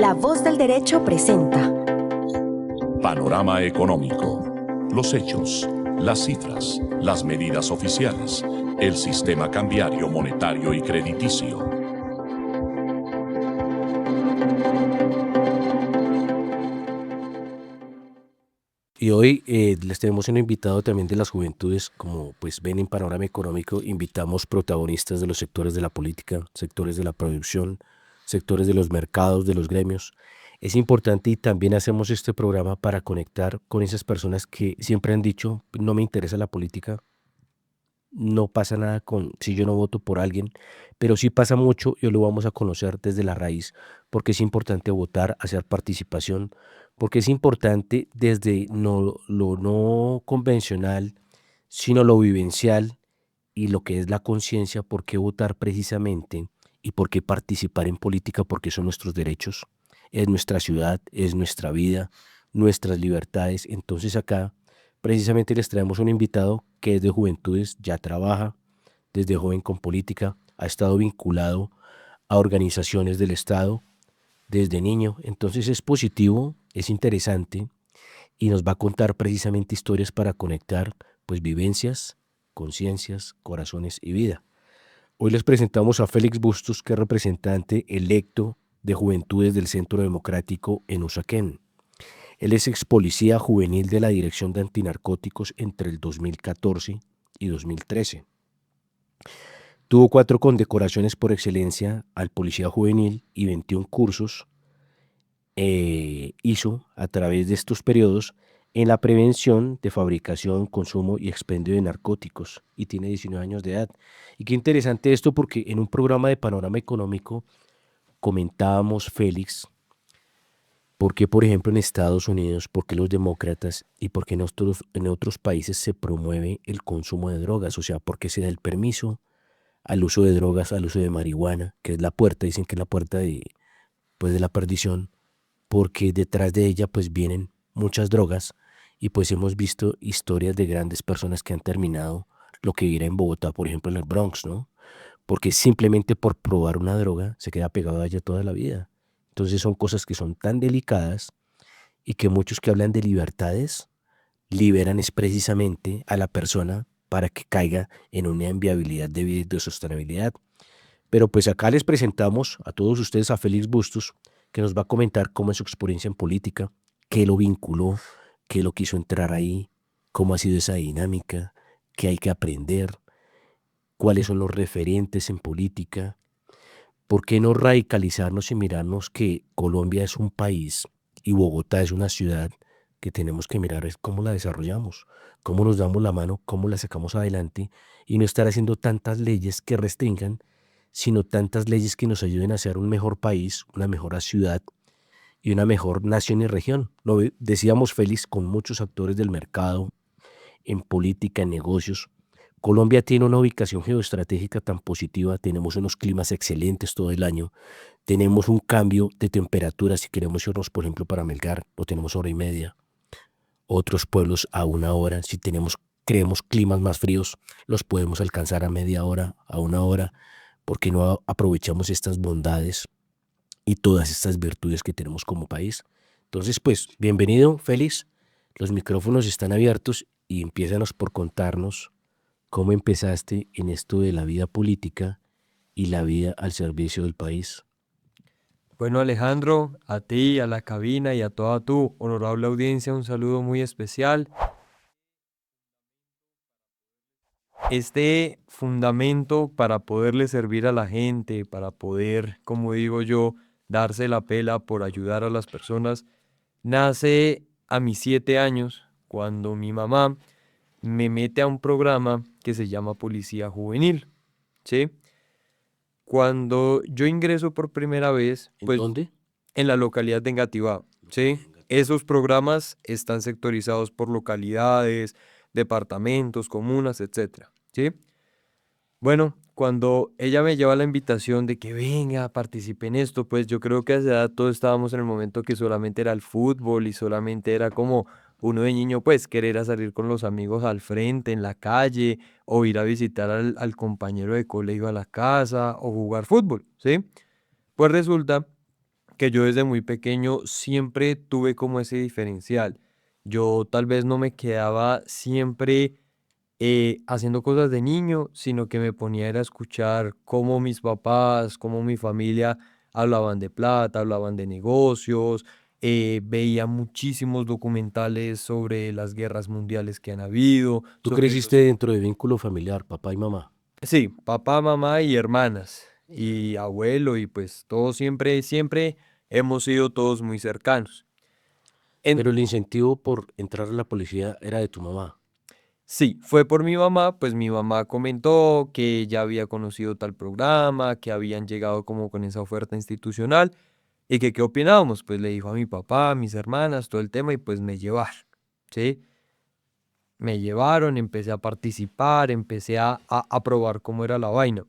La Voz del Derecho presenta Panorama Económico. Los hechos, las cifras, las medidas oficiales, el sistema cambiario, monetario y crediticio. Y hoy les tenemos un invitado también de las juventudes, como pues ven en Panorama Económico, invitamos protagonistas de los sectores de la política, sectores de la producción, sectores de los mercados, de los gremios. Es importante y también hacemos este programa para conectar con esas personas que siempre han dicho, no me interesa la política, no pasa nada con si yo no voto por alguien, pero sí pasa mucho y hoy lo vamos a conocer desde la raíz, porque es importante votar, hacer participación, porque es importante desde lo no convencional, sino lo vivencial y lo que es la conciencia, por qué votar precisamente y por qué participar en política, porque son nuestros derechos, es nuestra ciudad, es nuestra vida, nuestras libertades. Entonces acá precisamente les traemos un invitado que es de Juventudes, ya trabaja desde joven con política, ha estado vinculado a organizaciones del Estado desde niño, entonces es positivo, es interesante y nos va a contar precisamente historias para conectar pues vivencias, conciencias, corazones y vida. Hoy les presentamos a Félix Bustos, que es representante electo de Juventudes del Centro Democrático en Usaquén. Él es ex policía juvenil de la Dirección de Antinarcóticos entre el 2014 y 2013. Tuvo 4 condecoraciones por excelencia al policía juvenil y 21 cursos hizo a través de estos periodos en la prevención de fabricación, consumo y expendio de narcóticos, y tiene 19 años de edad. Y qué interesante esto, porque en un programa de Panorama Económico comentábamos, Félix, por qué, por ejemplo, en Estados Unidos, por qué los demócratas y por qué en otros países se promueve el consumo de drogas, o sea, por qué se da el permiso al uso de drogas, al uso de marihuana, que es la puerta, dicen que es la puerta pues, de la perdición, porque detrás de ella pues vienen muchas drogas y pues hemos visto historias de grandes personas que han terminado lo que era en Bogotá, por ejemplo en el Bronx, ¿no? Porque simplemente por probar una droga se queda pegado a ella toda la vida. Entonces son cosas que son tan delicadas y que muchos que hablan de libertades liberan es precisamente a la persona para que caiga en una inviabilidad de vida y de sostenibilidad. Pero pues acá les presentamos a todos ustedes a Félix Bustos, que nos va a comentar cómo es su experiencia en política, qué lo vinculó, qué lo quiso entrar ahí, cómo ha sido esa dinámica, qué hay que aprender, cuáles son los referentes en política, por qué no radicalizarnos y mirarnos que Colombia es un país y Bogotá es una ciudad que tenemos que mirar es cómo la desarrollamos, cómo nos damos la mano, cómo la sacamos adelante y no estar haciendo tantas leyes que restringan, sino tantas leyes que nos ayuden a ser un mejor país, una mejor ciudad y una mejor nación y región. Lo decíamos, Félix, con muchos actores del mercado, en política, en negocios. Colombia tiene una ubicación geoestratégica tan positiva, tenemos unos climas excelentes todo el año, tenemos un cambio de temperatura, si queremos irnos, por ejemplo, para Melgar, lo tenemos hora y media, otros pueblos a 1 hora, si creemos climas más fríos, los podemos alcanzar a media hora, a 1 hora, porque no aprovechamos estas bondades y todas estas virtudes que tenemos como país. Entonces, pues, bienvenido, Félix. Los micrófonos están abiertos y empiézanos por contarnos cómo empezaste en esto de la vida política y la vida al servicio del país. Bueno, Alejandro, a ti, a la cabina y a toda tu honorable audiencia, un saludo muy especial. Este fundamento para poderle servir a la gente, para poder, como digo yo, darse la pela por ayudar a las personas, nace a mis 7 años, cuando mi mamá me mete a un programa que se llama Policía Juvenil, ¿sí? Cuando yo ingreso por primera vez, ¿En pues dónde? en la localidad de Engativá, ¿sí? Esos programas están sectorizados por localidades, departamentos, comunas, etcétera, ¿sí? Bueno, cuando ella me lleva la invitación de que venga, participe en esto, pues yo creo que a esa edad todos estábamos en el momento que solamente era el fútbol y solamente era como uno de niño, pues querer a salir con los amigos al frente, en la calle, o ir a visitar al compañero de colegio a la casa, o jugar fútbol, ¿sí? Pues resulta que yo desde muy pequeño siempre tuve como ese diferencial. Yo tal vez no me quedaba siempre haciendo cosas de niño, sino que me ponía era a escuchar cómo mis papás, cómo mi familia hablaban de plata, hablaban de negocios, veía muchísimos documentales sobre las guerras mundiales que han habido, Tú sobre creciste los... dentro de vínculo familiar, papá y mamá. Sí, papá, mamá y hermanas y abuelo y pues todos siempre, siempre hemos sido todos muy cercanos. En, Pero el incentivo por entrar a la policía era de tu mamá. Sí, fue por mi mamá, pues mi mamá comentó que ya había conocido tal programa, que habían llegado como con esa oferta institucional y que qué opinábamos. Pues le dijo a mi papá, a mis hermanas, todo el tema y pues me llevaron, ¿sí? Me llevaron, empecé a participar, empecé a probar cómo era la vaina.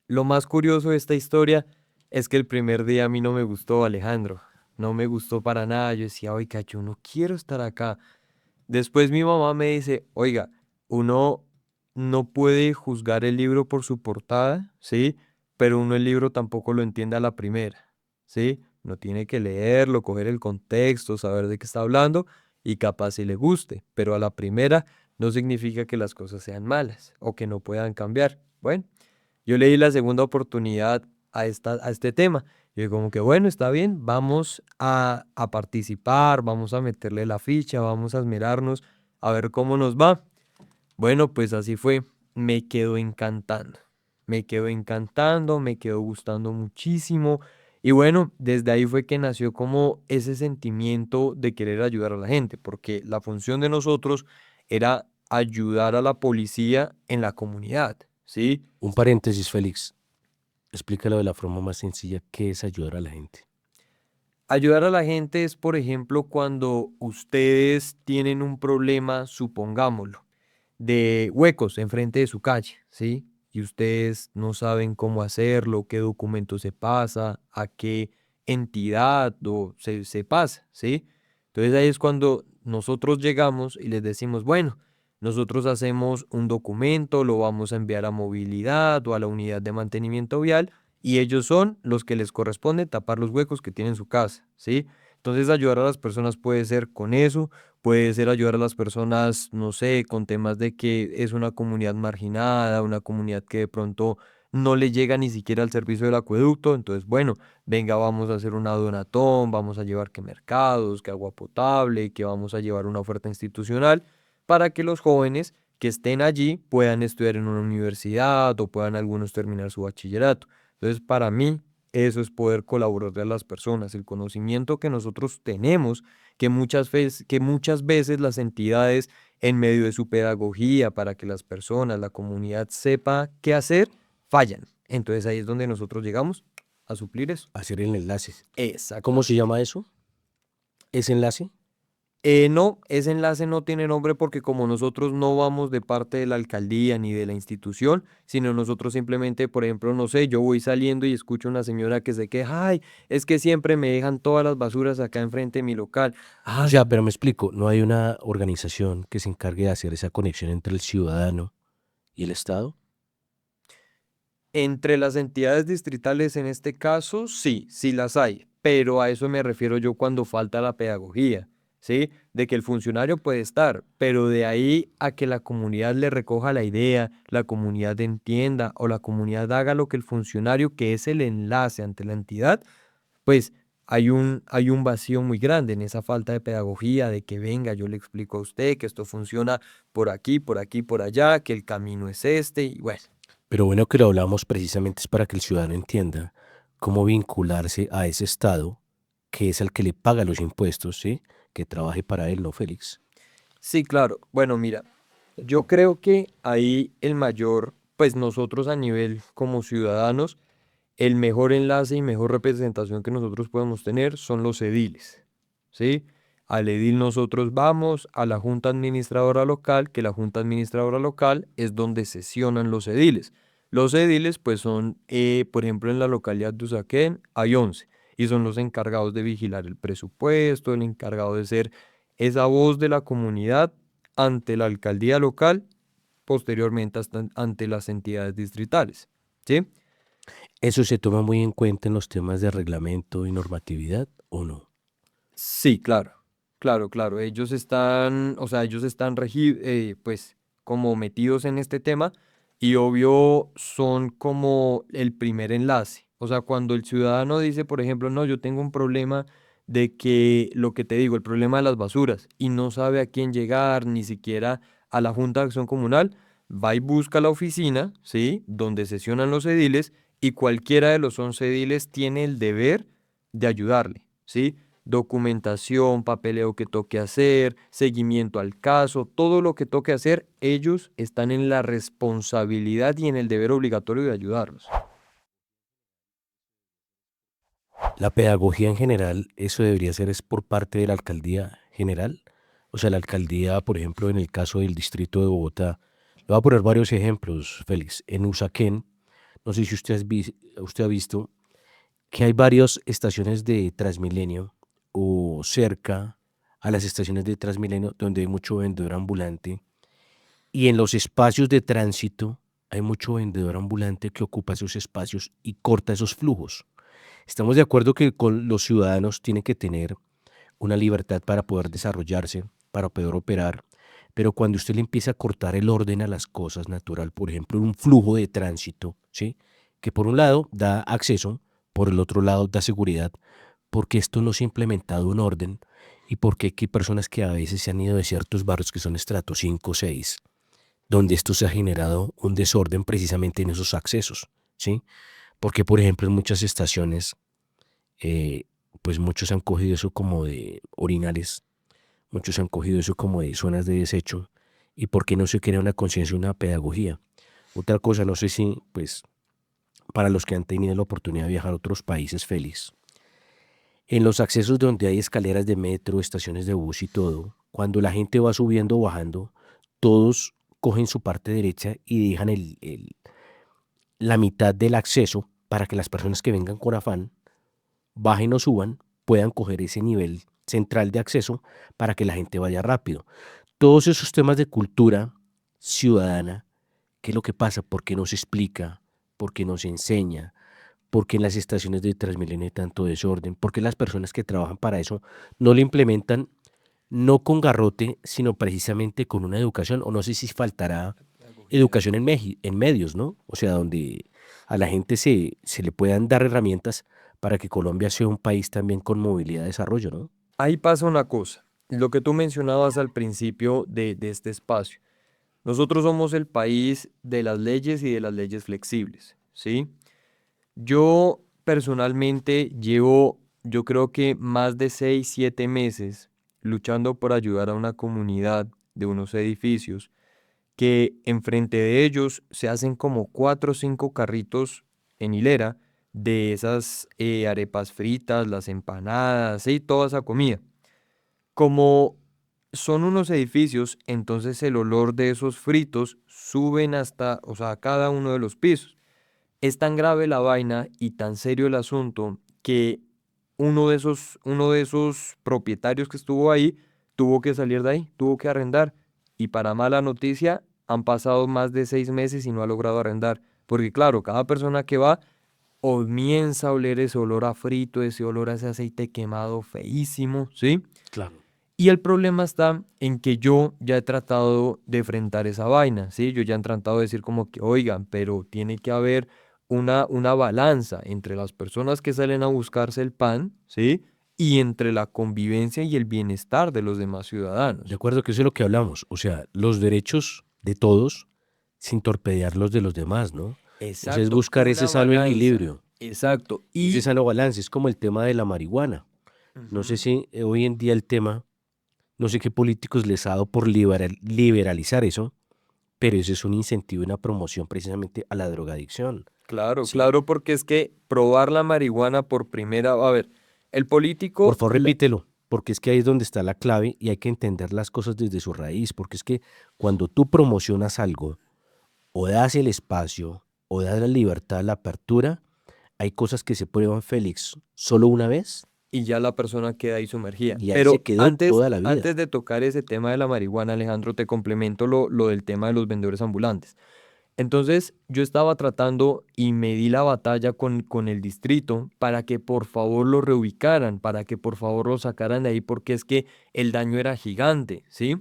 Lo más curioso de esta historia es que el primer día a mí no me gustó, Alejandro, no me gustó para nada. Yo decía, oiga, yo no quiero estar acá. Después mi mamá me dice, oiga, uno no puede juzgar el libro por su portada, ¿sí? Pero uno el libro tampoco lo entiende a la primera, ¿sí? No tiene que leerlo, coger el contexto, saber de qué está hablando y capaz si le guste, pero a la primera no significa que las cosas sean malas o que no puedan cambiar. Bueno, yo le di la segunda oportunidad a este tema. Y como que bueno, está bien, vamos a participar, vamos a meterle la ficha, vamos a esmerarnos a ver cómo nos va. Bueno, pues así fue, me quedó encantando, me quedó encantando, me quedó gustando muchísimo. Y bueno, desde ahí fue que nació como ese sentimiento de querer ayudar a la gente, porque la función de nosotros era ayudar a la policía en la comunidad, ¿sí? Un paréntesis, Félix. Explícalo de la forma más sencilla, ¿qué es ayudar a la gente? Ayudar a la gente es, por ejemplo, cuando ustedes tienen un problema, supongámoslo, de huecos enfrente de su calle, ¿sí? Y ustedes no saben cómo hacerlo, qué documento se pasa, a qué entidad se pasa, ¿sí? Entonces ahí es cuando nosotros llegamos y les decimos, bueno, nosotros hacemos un documento, lo vamos a enviar a movilidad o a la unidad de mantenimiento vial y ellos son los que les corresponde tapar los huecos que tiene en su casa, ¿sí? Entonces ayudar a las personas puede ser con eso, puede ser ayudar a las personas, no sé, con temas de que es una comunidad marginada, una comunidad que de pronto no le llega ni siquiera al servicio del acueducto, entonces bueno, venga, vamos a hacer una donatón, vamos a llevar que mercados, que agua potable, que vamos a llevar una oferta institucional para que los jóvenes que estén allí puedan estudiar en una universidad o puedan algunos terminar su bachillerato. Entonces, para mí, eso es poder colaborarle a las personas, el conocimiento que nosotros tenemos, que muchas veces las entidades, en medio de su pedagogía, para que las personas, la comunidad sepa qué hacer, fallan. Entonces ahí es donde nosotros llegamos a suplir eso. Hacer el enlace. ¿Cómo se Exactamente. llama eso? ¿Ese enlace? No, ese enlace no tiene nombre porque como nosotros no vamos de parte de la alcaldía ni de la institución, sino nosotros simplemente, por ejemplo, no sé, yo voy saliendo y escucho a una señora que se queja, ay, es que siempre me dejan todas las basuras acá enfrente de mi local. O Ay, sea, pero me explico, ¿no hay una organización que se encargue de hacer esa conexión entre el ciudadano y el Estado? entre las entidades distritales en este caso, sí, sí las hay, pero a eso me refiero yo cuando falta la pedagogía, ¿sí? De que el funcionario puede estar, pero de ahí a que la comunidad le recoja la idea, la comunidad entienda o la comunidad haga lo que el funcionario, que es el enlace ante la entidad, pues hay un vacío muy grande en esa falta de pedagogía, de que venga, yo le explico a usted que esto funciona por aquí, por aquí, por allá, que el camino es este, y bueno. Pero bueno que lo hablamos precisamente es para que el ciudadano entienda cómo vincularse a ese Estado que es el que le paga los impuestos, ¿sí? Que trabaje para él, ¿no, Félix? Sí, claro. Bueno, mira, yo creo que ahí el mayor, pues nosotros a nivel como ciudadanos, el mejor enlace y mejor representación que nosotros podemos tener son los ediles, ¿sí? Al edil nosotros vamos a la junta administradora local, que la junta administradora local es donde sesionan los ediles. Los ediles, pues son, por ejemplo, en la localidad de Usaquén hay 11 y son los encargados de vigilar el presupuesto, el encargado de ser esa voz de la comunidad ante la alcaldía local, posteriormente hasta ante las entidades distritales, ¿sí? ¿Eso se toma muy en cuenta en los temas de reglamento y normatividad o no? Sí, claro, claro, claro. Ellos están, o sea, ellos están pues, como metidos en este tema y obvio son como el primer enlace. O sea, cuando el ciudadano dice, por ejemplo, no, yo tengo un problema de que, lo que te digo, el problema de las basuras y no sabe a quién llegar, ni siquiera a la Junta de Acción Comunal, va y busca la oficina, ¿sí? Donde sesionan los ediles y cualquiera de los 11 ediles tiene el deber de ayudarle, ¿sí? Documentación, papeleo que toque hacer, seguimiento al caso, todo lo que toque hacer, ellos están en la responsabilidad y en el deber obligatorio de ayudarlos. La pedagogía en general, eso debería ser es por parte de la alcaldía general. O sea, la alcaldía, por ejemplo, en el caso del distrito de Bogotá, le voy a poner varios ejemplos, Félix. En Usaquén, no sé si usted ha visto que hay varias estaciones de Transmilenio o cerca a las estaciones de Transmilenio donde hay mucho vendedor ambulante y en los espacios de tránsito hay mucho vendedor ambulante que ocupa esos espacios y corta esos flujos. Estamos de acuerdo que con los ciudadanos tienen que tener una libertad para poder desarrollarse, para poder operar, pero cuando usted le empieza a cortar el orden a las cosas natural, por ejemplo, un flujo de tránsito, ¿sí? Que por un lado da acceso, por el otro lado da seguridad, porque esto no se ha implementado en orden y porque hay personas que a veces se han ido de ciertos barrios que son estrato 5 o 6, donde esto se ha generado un desorden precisamente en esos accesos, ¿sí? Porque, por ejemplo, en muchas estaciones, eh, pues muchos han cogido eso como de orinales, muchos han cogido eso como de zonas de desecho, y por qué no se crea una conciencia, una pedagogía. Otra cosa, no sé si, pues, para los que han tenido la oportunidad de viajar a otros países, Félix, en los accesos donde hay escaleras de metro, estaciones de bus y todo, cuando la gente va subiendo o bajando, todos cogen su parte derecha y dejan la mitad del acceso para que las personas que vengan con afán bajen o suban, puedan coger ese nivel central de acceso para que la gente vaya rápido. Todos esos temas de cultura ciudadana, ¿qué es lo que pasa? ¿Por qué no se explica? ¿Por qué no se enseña? ¿Por qué en las estaciones de Transmilenio hay tanto desorden? ¿Por qué las personas que trabajan para eso no lo implementan no con garrote, sino precisamente con una educación? O no sé si faltará Pedagogía. educación en medios, ¿no? O sea, donde a la gente se le puedan dar herramientas para que Colombia sea un país también con movilidad y desarrollo, ¿no? Ahí pasa una cosa, lo que tú mencionabas al principio de este espacio. Nosotros somos el país de las leyes y de las leyes flexibles, ¿sí? Yo personalmente llevo, yo creo que más de 6, 7 meses luchando por ayudar a una comunidad de unos edificios que enfrente de ellos se hacen como 4 o 5 carritos en hilera de esas arepas fritas, las empanadas y toda esa comida. Como son unos edificios, entonces el olor de esos fritos suben hasta, o sea, a cada uno de los pisos. Es tan grave la vaina y tan serio el asunto que uno de esos propietarios que estuvo ahí tuvo que salir de ahí, tuvo que arrendar. Y para mala noticia, han pasado más de 6 meses y no ha logrado arrendar. Porque claro, cada persona que va comienza a oler ese olor a frito, ese olor a ese aceite quemado feísimo, ¿sí? Claro. Y el problema está en que yo ya he tratado de enfrentar esa vaina, ¿sí? Yo ya he tratado de decir como que, oigan, pero tiene que haber una balanza entre las personas que salen a buscarse el pan, ¿sí? Y entre la convivencia y el bienestar de los demás De ciudadanos. acuerdo que eso es lo que hablamos. O sea, los derechos de todos sin torpedear los de los demás, ¿no? O sea, es Exacto, buscar ese una sano balanza. equilibrio, Exacto. ese Y sano balance. Es como el tema de la marihuana. No sé ujú, si hoy en día el tema, no sé qué políticos les ha dado por liberalizar eso, pero eso es un incentivo y una promoción precisamente a la drogadicción. claro, Sí. claro, porque es que probar la marihuana por primera, a ver, el Por político, favor, repítelo, porque es que ahí es donde está la clave y hay que entender las cosas desde su raíz, porque es que cuando tú promocionas algo, o das el espacio, o das la libertad, la apertura, hay cosas que se prueban, Félix, solo una vez y ya la persona queda ahí sumergida. y ahí se Pero quedó antes, toda la vida. antes de tocar ese tema de la marihuana, Alejandro, te complemento lo del tema de los vendedores ambulantes. Entonces yo estaba tratando y me di la batalla con el distrito para que por favor lo reubicaran, para que por favor lo sacaran de ahí, porque es que el daño era gigante, ¿sí?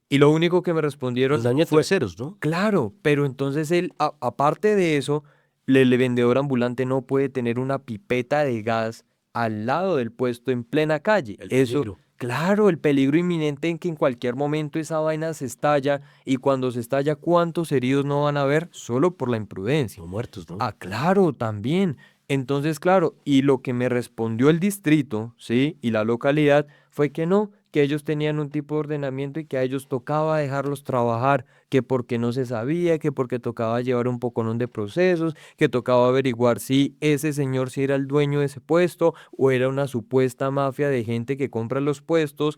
Y lo único que me El respondieron daño a fue, terceros, ¿no? claro, pero entonces él, aparte de eso, el vendedor ambulante no puede tener una pipeta de gas al lado del puesto en plena calle. El Eso, peligro. claro, el peligro inminente en que en cualquier momento esa vaina se estalla y cuando se estalla, ¿cuántos heridos no van a haber solo por la imprudencia? No muertos, ¿no? Ah, claro, también. Entonces, claro, y lo que me respondió el distrito, ¿sí? Y la localidad fue que no, que ellos tenían un tipo de ordenamiento y que a ellos tocaba dejarlos trabajar, que porque no se sabía, que porque tocaba llevar un poconón de procesos, que tocaba averiguar si ese señor si era el dueño de ese puesto o era una supuesta mafia de gente que compra los puestos,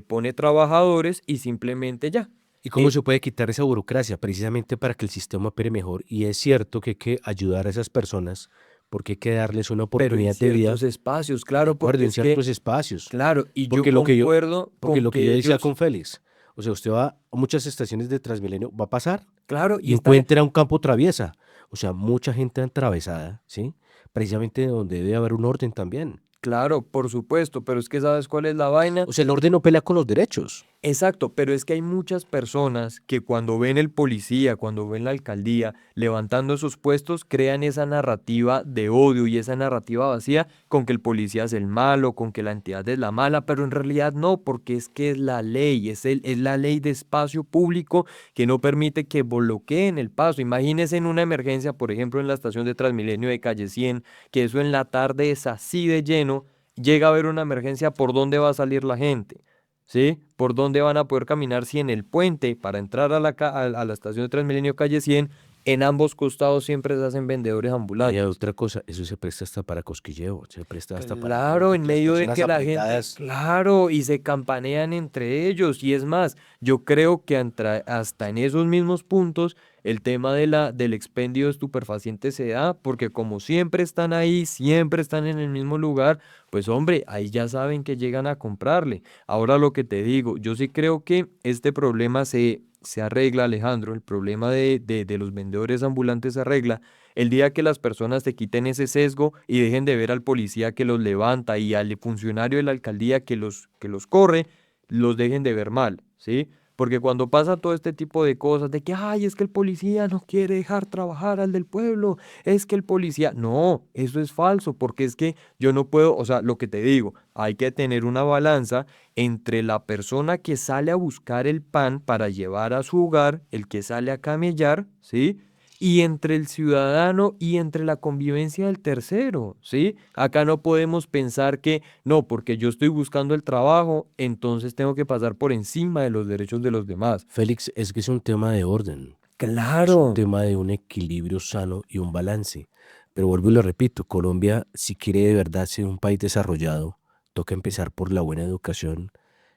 pone trabajadores y simplemente ya. ¿Y cómo se puede quitar esa burocracia? Precisamente para que el sistema opere mejor. Y es cierto que hay que ayudar a esas personas porque hay que darles una Pero en oportunidad de vida, ciertos espacios, de claro, acuerdo, porque en es que, ciertos espacios. claro, y yo Porque lo que yo, concuerdo porque con lo que yo que decía ellos, con Félix, o sea, usted va a muchas estaciones de Transmilenio, va a pasar claro, y y están, encuentra un campo traviesa. O sea, mucha gente atravesada, ¿sí? Precisamente donde debe haber un orden también. claro, por supuesto, pero es que ¿sabes cuál es la vaina? O sea, el orden no pelea con los derechos. Exacto, pero es que hay muchas personas que cuando ven el policía, cuando ven la alcaldía levantando esos puestos, crean esa narrativa de odio y esa narrativa vacía con que el policía es el malo, con que la entidad es la mala, pero en realidad no, porque es que es la ley, es la ley de espacio público que no permite que bloqueen el paso. Imagínense en una emergencia, por ejemplo, en la estación de Transmilenio de Calle 100, que eso en la tarde es así de lleno, llega a haber una emergencia, ¿por dónde va a salir la gente? ¿Sí? ¿Por dónde van a poder caminar si en el puente para entrar a la estación de Transmilenio Calle 100, en ambos costados siempre se hacen vendedores Y hay ambulantes? otra cosa, eso se presta hasta para cosquilleo, se presta hasta para Claro, en que las medio de personas que la gente, apretadas. claro, y se campanean entre ellos. Y es más, yo creo que hasta en esos mismos puntos el tema del expendio de estupefacientes se da, porque como siempre están ahí, siempre están en el mismo lugar, pues hombre, ahí ya saben que llegan a comprarle. Ahora lo que te digo, yo sí creo que este problema se arregla, Alejandro, el problema de los vendedores ambulantes se arregla el día que las personas te quiten ese sesgo y dejen de ver al policía que los levanta y al funcionario de la alcaldía que los corre, los dejen de ver mal, ¿sí? Porque cuando pasa todo este tipo de cosas, de que, ay, es que el policía no quiere dejar trabajar al del pueblo, es que el policía, no, eso es falso, porque es que yo no puedo, o sea, lo que te digo, hay que tener una balanza entre la persona que sale a buscar el pan para llevar a su hogar, el que sale a camellar, ¿sí? Y entre el ciudadano y entre la convivencia del tercero, ¿sí? Acá no podemos pensar que no, porque yo estoy buscando el trabajo, entonces tengo que pasar por encima de los derechos de los demás. Félix, es que es un tema de orden, es un Claro, tema de un equilibrio sano y un balance. Pero vuelvo y lo repito, Colombia, si quiere de verdad ser un país desarrollado, toca empezar por la buena educación,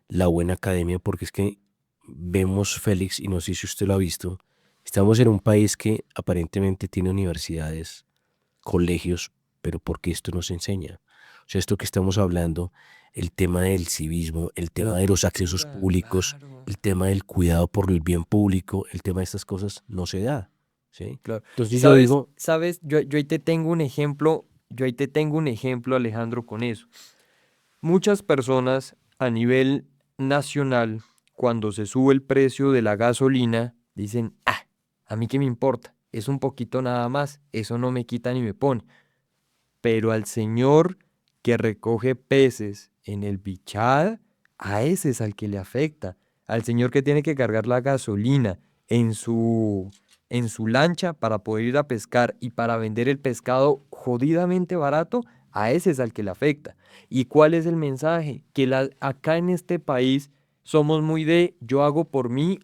la buena academia, porque es que vemos, Félix, y no sé si usted lo ha visto, estamos en un país que aparentemente tiene universidades, colegios, pero ¿por qué esto no se enseña? O sea, esto que estamos hablando, el tema del civismo, el tema la de los accesos cultura, públicos, claro. el tema del cuidado por el bien público, el tema de estas cosas no se da, ¿sí? Claro. Entonces yo ¿Sabes? digo, ¿Sabes? Yo ahí te tengo un ejemplo, yo ahí te tengo un ejemplo, Alejandro, con eso. Muchas personas a nivel nacional, cuando se sube el precio de la gasolina, dicen, ah, a mí qué me importa, es un poquito nada más, eso no me quita ni me pone. Pero al señor que recoge peces en el Bichada, a ese es al que le afecta. Al señor que tiene que cargar la gasolina en su lancha para poder ir a pescar y para vender el pescado jodidamente barato, a ese es al que le afecta. ¿Y cuál es el mensaje? Que acá en este país somos muy de yo hago por mí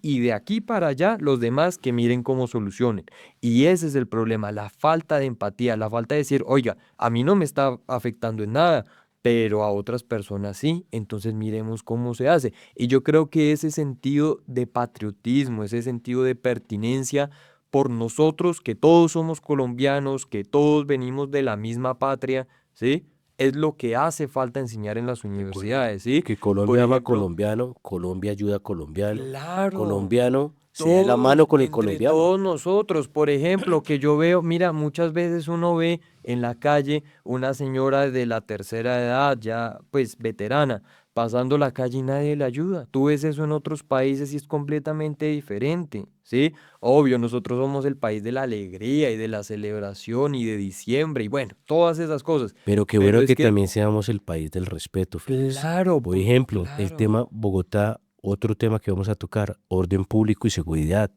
y de aquí para allá los demás que miren cómo solucionen. Y ese es el problema, la falta de empatía, la falta de decir, oiga, a mí no me está afectando en nada, pero a otras personas sí, entonces miremos cómo se hace. Y yo creo que ese sentido de patriotismo, ese sentido de pertinencia por nosotros, que todos somos colombianos, que todos venimos de la misma patria, ¿sí? Es lo que hace falta enseñar en las de acuerdo, universidades, ¿sí? que Por Colombia ama a ejemplo, colombiano, Colombia ayuda a colombiano, claro, colombiano se da la mano con el entre colombiano. todos nosotros. Por ejemplo, que yo veo, mira, muchas veces uno ve en la calle una señora de la tercera edad, ya pues veterana, pasando la calle y nadie le ayuda. Tú ves eso en otros países y es completamente diferente, ¿sí? Obvio, nosotros somos el país de la alegría y de la celebración y de diciembre y bueno, todas esas cosas. Pero qué Pero bueno es que que, también seamos el país del respeto, Félix. claro, Por ejemplo, el claro. tema Bogotá, otro tema que vamos a tocar, orden público y seguridad.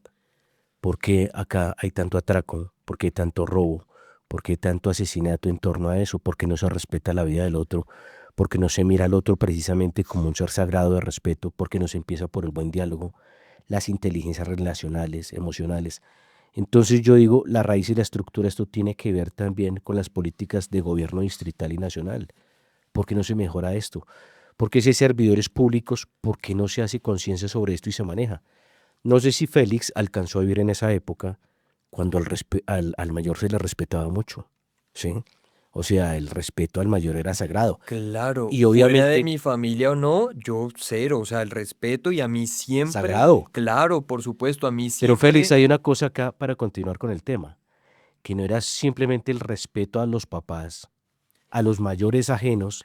¿Por qué acá hay tanto atraco? ¿Por qué hay tanto robo? ¿Por qué hay tanto asesinato en torno a eso? ¿Por qué no se respeta la vida del otro? ¿Por qué no se mira al otro precisamente como un ser sagrado de respeto? ¿Por qué no se empieza por el buen diálogo, las inteligencias relacionales, emocionales? Entonces yo digo, la raíz y la estructura, esto tiene que ver también con las políticas de gobierno distrital y nacional. ¿Por qué no se mejora esto? ¿Por qué si hay servidores públicos, por qué no se hace conciencia sobre esto y se maneja? No sé si Félix alcanzó a vivir en esa época cuando al mayor se le respetaba mucho, ¿sí? O sea, el respeto al mayor era sagrado. Claro, Y fuera de obviamente, mi familia o no, yo cero, o sea, el respeto y a mí siempre, sagrado. claro, por supuesto, a mí Pero Félix, siempre, hay una cosa acá para continuar con el tema, que no era simplemente el respeto a los papás, a los mayores ajenos,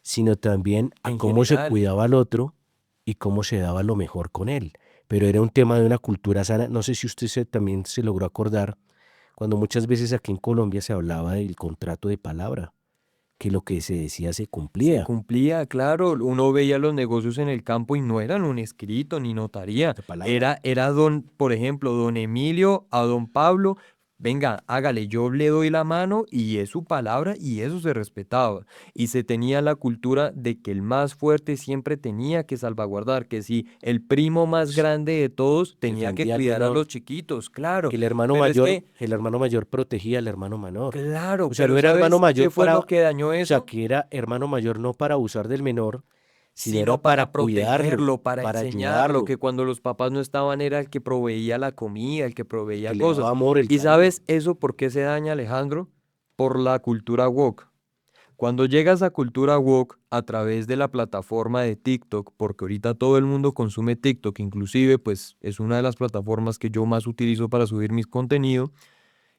sino también a en cómo se general, cuidaba al otro y cómo se daba lo mejor con él. Pero era un tema de una cultura sana. No sé si usted también se logró acordar cuando muchas veces aquí en Colombia se hablaba del contrato de palabra, que lo que se decía se se cumplía. cumplía, claro, uno veía los negocios en el campo y no eran un escrito ni notaría, De palabra. era don, por ejemplo, don Emilio a don Pablo, venga, hágale, yo le doy la mano y es su palabra y eso se respetaba. Y se tenía la cultura de que el más fuerte siempre tenía que salvaguardar, que si el primo más grande de todos tenía que Defendía al cuidar a menor, los chiquitos, claro, que pero es que, el hermano mayor protegía al hermano menor. claro, O sea, no pero era hermano ¿sabes qué mayor fue para, lo que dañó o sea, eso? que era hermano mayor no para abusar del menor, sino era Sino para para cuidarlo, protegerlo, para para enseñarlo, ayudarlo, que cuando los papás no estaban era el que proveía la comida, el que proveía que le daba cosas. amor, el ¿Y cariño. sabes eso por qué se daña, Alejandro? Por la cultura woke. Cuando llegas a cultura woke a través de la plataforma de TikTok, porque ahorita todo el mundo consume TikTok, inclusive pues es una de las plataformas que yo más utilizo para subir mis contenidos,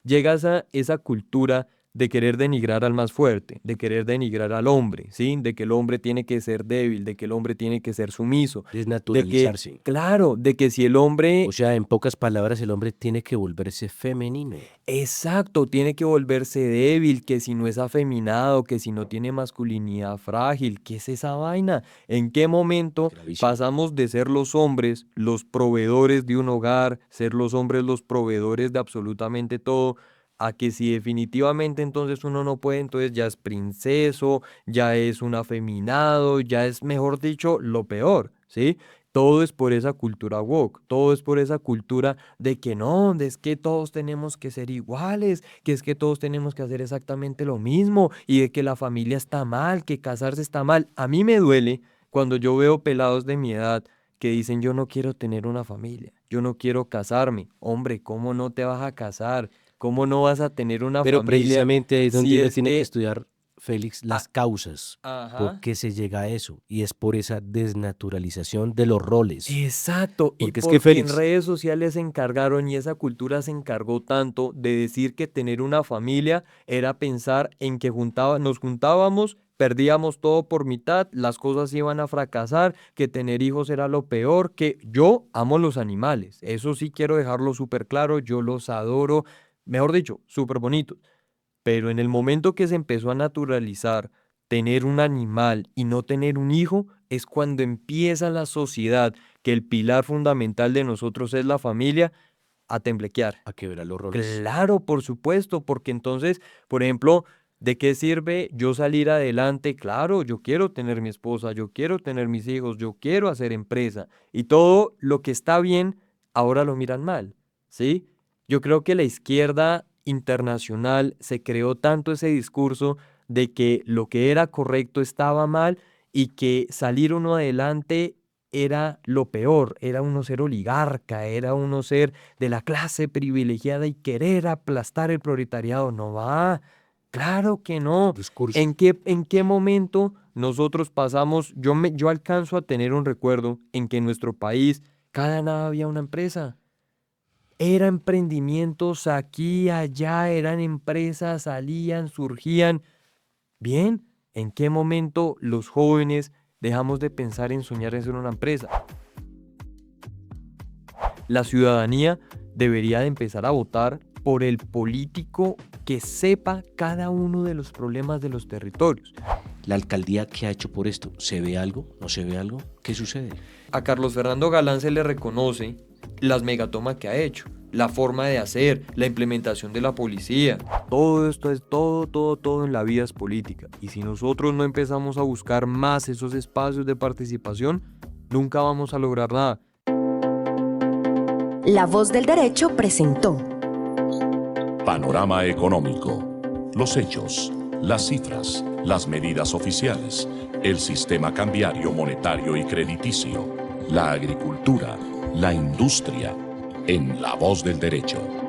llegas a esa cultura de querer denigrar al más fuerte, de querer denigrar al hombre, ¿sí? De que el hombre tiene que ser débil, de que el hombre tiene que ser sumiso, de que, Desnaturalizarse. claro, de que si el O hombre, sea, en pocas palabras, el hombre tiene que volverse femenino. exacto, tiene que volverse débil, que si no es afeminado, que si no tiene masculinidad frágil, ¿qué es esa vaina? ¿En qué momento Gravísimo. pasamos de ser los hombres los proveedores de un hogar, ser los hombres los proveedores de absolutamente todo, a que si definitivamente entonces uno no puede, entonces ya es princeso, ya es un afeminado, ya es, mejor dicho, lo peor, ¿sí? Todo es por esa cultura woke, todo es por esa cultura de que no, de es que todos tenemos que ser iguales, que es que todos tenemos que hacer exactamente lo mismo y de que la familia está mal, que casarse está mal. A mí me duele cuando yo veo pelados de mi edad que dicen yo no quiero tener una familia, yo no quiero casarme. Hombre, ¿cómo no te vas a casar? ¿Cómo no vas a tener una Pero familia precisamente ahí es donde si uno es tiene que que... estudiar, Félix, Ah, las causas. ¿Por ajá. qué se llega a eso? Y es por esa desnaturalización de los roles. Exacto, y Porque es que, porque en Félix, redes sociales se encargaron y esa cultura se encargó tanto de decir que tener una familia era pensar en que nos juntábamos, perdíamos todo por mitad, las cosas iban a fracasar, que tener hijos era lo peor, que yo amo los animales, eso sí quiero dejarlo súper claro, yo los adoro, mejor dicho, súper bonitos. Pero en el momento que se empezó a naturalizar tener un animal y no tener un hijo, es cuando empieza la sociedad, que el pilar fundamental de nosotros es la familia, a temblequear. a quebrar los roles. Claro, por supuesto, porque entonces, por ejemplo, ¿de qué sirve yo salir adelante? Claro, yo quiero tener mi esposa, yo quiero tener mis hijos, yo quiero hacer empresa y todo lo que está bien, ahora lo miran mal, ¿sí? Yo creo que la izquierda internacional se creó tanto ese discurso de que lo que era correcto estaba mal y que salir uno adelante era lo peor, era uno ser oligarca, era uno ser de la clase privilegiada y querer aplastar el proletariado. No va, claro que no. Discurso. En qué momento nosotros pasamos? Yo alcanzo a tener un recuerdo en que en nuestro país cada nada había una empresa. Eran emprendimientos aquí, allá, eran empresas, salían, surgían. Bien, ¿en qué momento los jóvenes dejamos de pensar en soñar en ser una empresa? La ciudadanía debería de empezar a votar por el político que sepa cada uno de los problemas de los territorios. ¿La alcaldía qué ha hecho por esto? ¿Se ve algo? ¿No se ve algo? ¿Qué sucede? A Carlos Fernando Galán se le reconoce las megatomas que ha hecho, la forma de hacer, la implementación de la policía. Todo esto es todo en la vida es política. Y si nosotros no empezamos a buscar más esos espacios de participación, nunca vamos a lograr nada. La Voz del Derecho presentó Panorama Económico. Los hechos, las cifras, las medidas oficiales, el sistema cambiario, monetario y crediticio, la agricultura, la industria, en La Voz del Derecho.